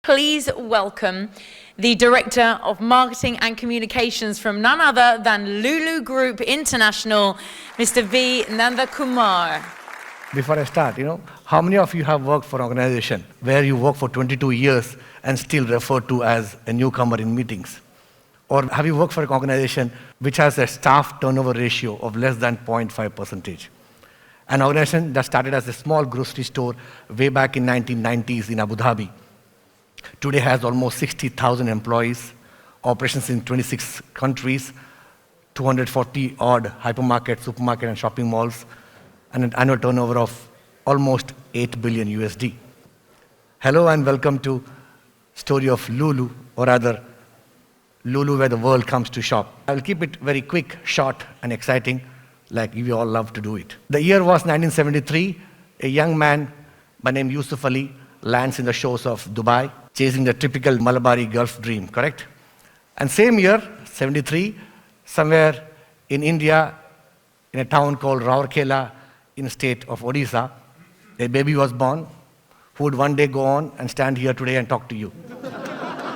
please welcome the Director of Marketing and Communications from none other than Lulu Group International, Mr. V. Nandakumar. Before I start, how many of you have worked for an organization where you work for 22 years and still referred to as a newcomer in meetings? Or have you worked for an organization which has a staff turnover ratio of less than 0.5%? An organization that started as a small grocery store way back in 1990s in Abu Dhabi. Today has almost 60,000 employees, operations in 26 countries, 240 odd hypermarkets, supermarket and shopping malls, and an annual turnover of almost 8 billion USD. Hello and welcome to story of Lulu, or rather, Lulu where the world comes to shop. I will keep it very quick, short and exciting, like we all love to do it. The year was 1973. A young man by name Yusuff lands in the shores of Dubai, chasing the typical Malabari Gulf dream, correct? And same year, 73, somewhere in India, in a town called Rourkela, in the state of Odisha, a baby was born who would one day go on and stand here today and talk to you.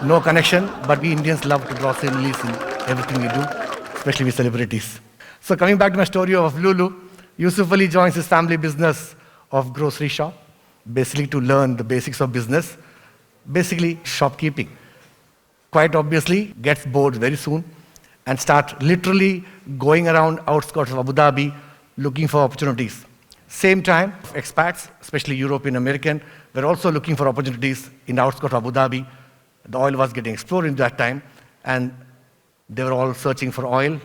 No connection, but we Indians love to draw similes in everything we do, especially with celebrities. So coming back to my story of Lulu, Yusuff joins his family business of grocery shop, basically to learn the basics of business, basically shopkeeping. Quite obviously, gets bored very soon and start literally going around outskirts of Abu Dhabi looking for opportunities. Same time, expats, especially European American, were also looking for opportunities in the outskirts of Abu Dhabi. The oil was getting explored in that time, and they were all searching for oil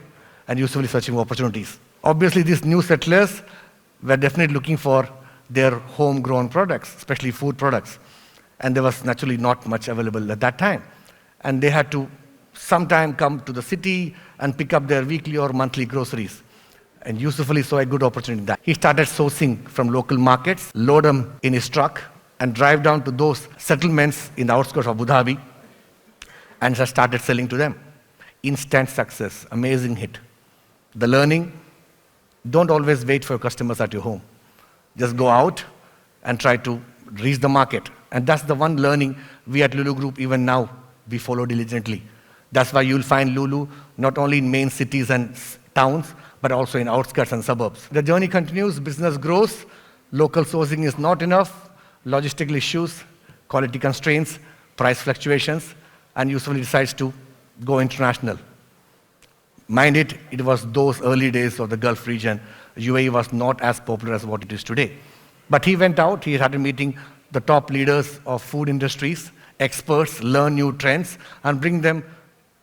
and usually searching for opportunities. Obviously, these new settlers were definitely looking for their homegrown products, especially food products. And there was naturally not much available at that time. And they had to sometime come to the city and pick up their weekly or monthly groceries. And Yusuff saw a good opportunity in that. He started sourcing from local markets, load them in his truck, and drive down to those settlements in the outskirts of Abu Dhabi, and just started selling to them. Instant success, amazing hit. The learning, don't always wait for customers at your home. Just go out and try to reach the market. And that's the one learning we at Lulu Group, even now, we follow diligently. That's why you'll find Lulu not only in main cities and towns, but also in outskirts and suburbs. The journey continues, business grows, local sourcing is not enough, logistical issues, quality constraints, price fluctuations, and Yusuff decides to go international. Mind it, it was those early days of the Gulf region. UAE was not as popular as what it is today. But he went out, he started meeting the top leaders of food industries, experts, learn new trends, and bring them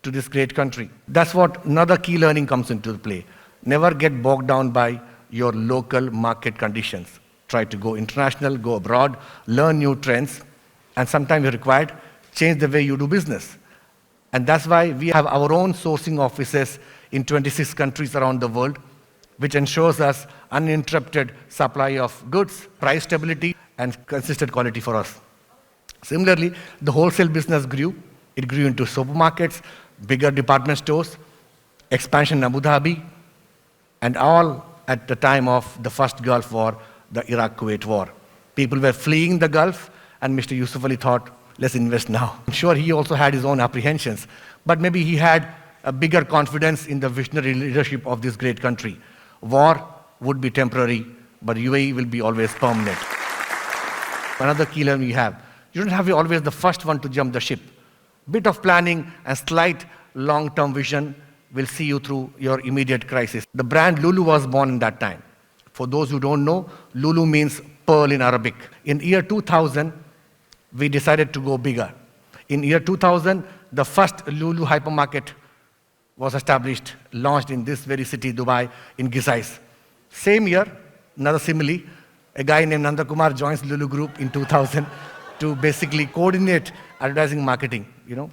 to this great country. That's what another key learning comes into play. Never get bogged down by your local market conditions. Try to go international, go abroad, learn new trends, and sometimes you're required, change the way you do business. And that's why we have our own sourcing offices in 26 countries around the world, which ensures us uninterrupted supply of goods, price stability, and consistent quality for us. Similarly, the wholesale business grew. It grew into supermarkets, bigger department stores, expansion in Abu Dhabi, and all at the time of the first Gulf War, the Iraq-Kuwait war. People were fleeing the Gulf, and Mr. Yusuff thought, let's invest now. I'm sure he also had his own apprehensions, but maybe he had a bigger confidence in the visionary leadership of this great country. War would be temporary, but UAE will be always permanent. Another key learning we have, you don't have to be always the first one to jump the ship. Bit of planning and slight long-term vision will see you through your immediate crisis. The brand Lulu was born in that time. For those who don't know, Lulu means pearl in Arabic. In year 2000, we decided to go bigger. In year 2000, the first Lulu hypermarket was established, launched in this very city, Dubai, in Gizais. Same year, another simile, a guy named Nandakumar joins Lulu Group in 2000 to basically coordinate advertising marketing.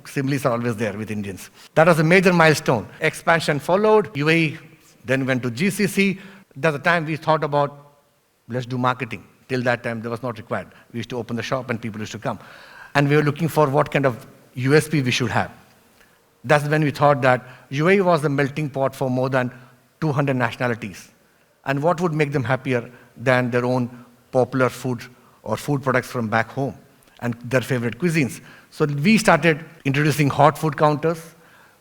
Similes are always there with Indians. That was a major milestone. Expansion followed. UAE then went to GCC. That's the time we thought about, let's do marketing. Till that time, that was not required. We used to open the shop and people used to come. And we were looking for what kind of USP we should have. That's when we thought that UAE was the melting pot for more than 200 nationalities. And what would make them happier than their own popular food or food products from back home and their favorite cuisines. So we started introducing hot food counters,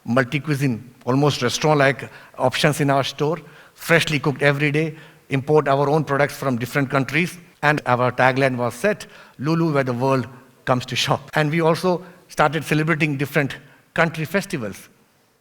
multi-cuisine, almost restaurant-like options in our store, freshly cooked every day, import our own products from different countries, and our tagline was set, Lulu, where the world comes to shop. And we also started celebrating different country festivals.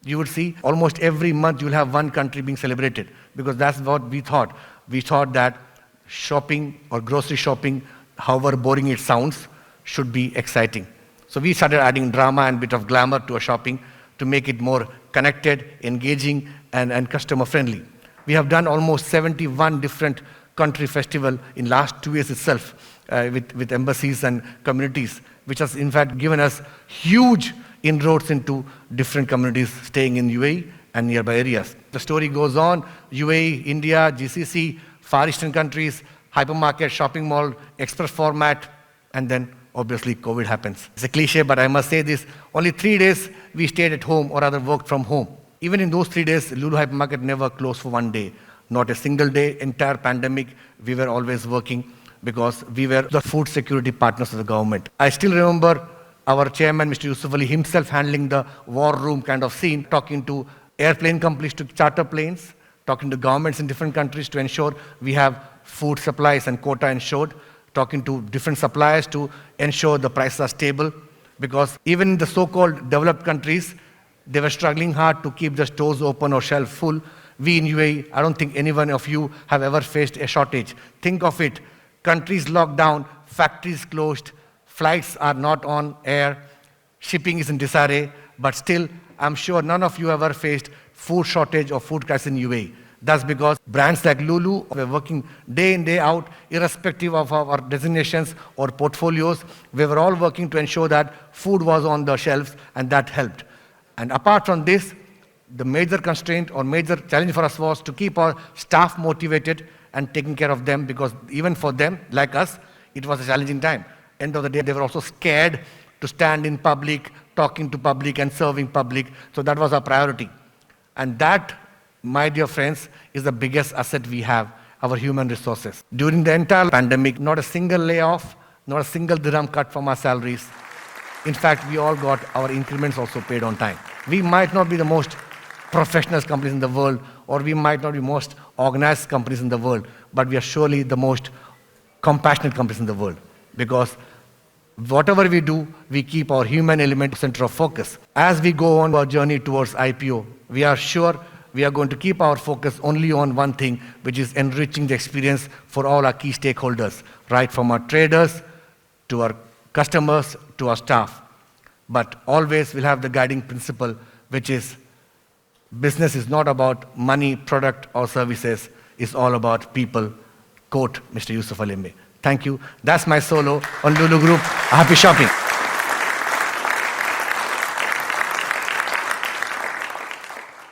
You would see almost every month you'll have one country being celebrated, because that's what we thought. We thought that shopping or grocery shopping, however boring it sounds, should be exciting. So we started adding drama and bit of glamour to our shopping to make it more connected, engaging, and customer friendly. We have done almost 71 different country festivals in last 2 years itself with embassies and communities, which has in fact given us huge inroads into different communities staying in UAE and nearby areas. The story goes on, UAE, India, GCC, Far Eastern countries, hypermarket, shopping mall, express format, and then obviously COVID happens. It's a cliche, but I must say this, only 3 days we stayed at home or rather worked from home. Even in those 3 days, Lulu hypermarket never closed for 1 day. Not a single day, entire pandemic, we were always working because we were the food security partners of the government. I still remember our chairman, Mr. Yusuff himself handling the war room kind of scene, talking to airplane companies to charter planes, talking to governments in different countries to ensure we have food supplies and quota ensured, talking to different suppliers to ensure the prices are stable, because even in the so-called developed countries, they were struggling hard to keep the stores open or shelves full. We in UAE, I don't think any one of you have ever faced a shortage. Think of it, countries locked down, factories closed, flights are not on air, shipping is in disarray, but still, I'm sure none of you ever faced food shortage or food crisis in UAE. That's because brands like Lulu were working day in, day out, irrespective of our designations or portfolios. We were all working to ensure that food was on the shelves, and that helped. And apart from this, the major constraint or major challenge for us was to keep our staff motivated and taking care of them, because even for them, like us, it was a challenging time. End of the day, they were also scared to stand in public, talking to public and serving public. So that was our priority. And that, my dear friends, is the biggest asset we have, our human resources. During the entire pandemic, not a single layoff, not a single dirham cut from our salaries. In fact, we all got our increments also paid on time. We might not be the most professional companies in the world, or we might not be most organized companies in the world, but we are surely the most compassionate companies in the world, because whatever we do, we keep our human element center of focus. As we go on our journey towards IPO, we are sure we are going to keep our focus only on one thing, which is enriching the experience for all our key stakeholders, right from our traders to our customers to our staff. But always we'll have the guiding principle, which is business is not about money, product, or services. It's all about people. Quote Mr. Yusuff. Thank you. That's my solo on Lulu Group. Happy shopping.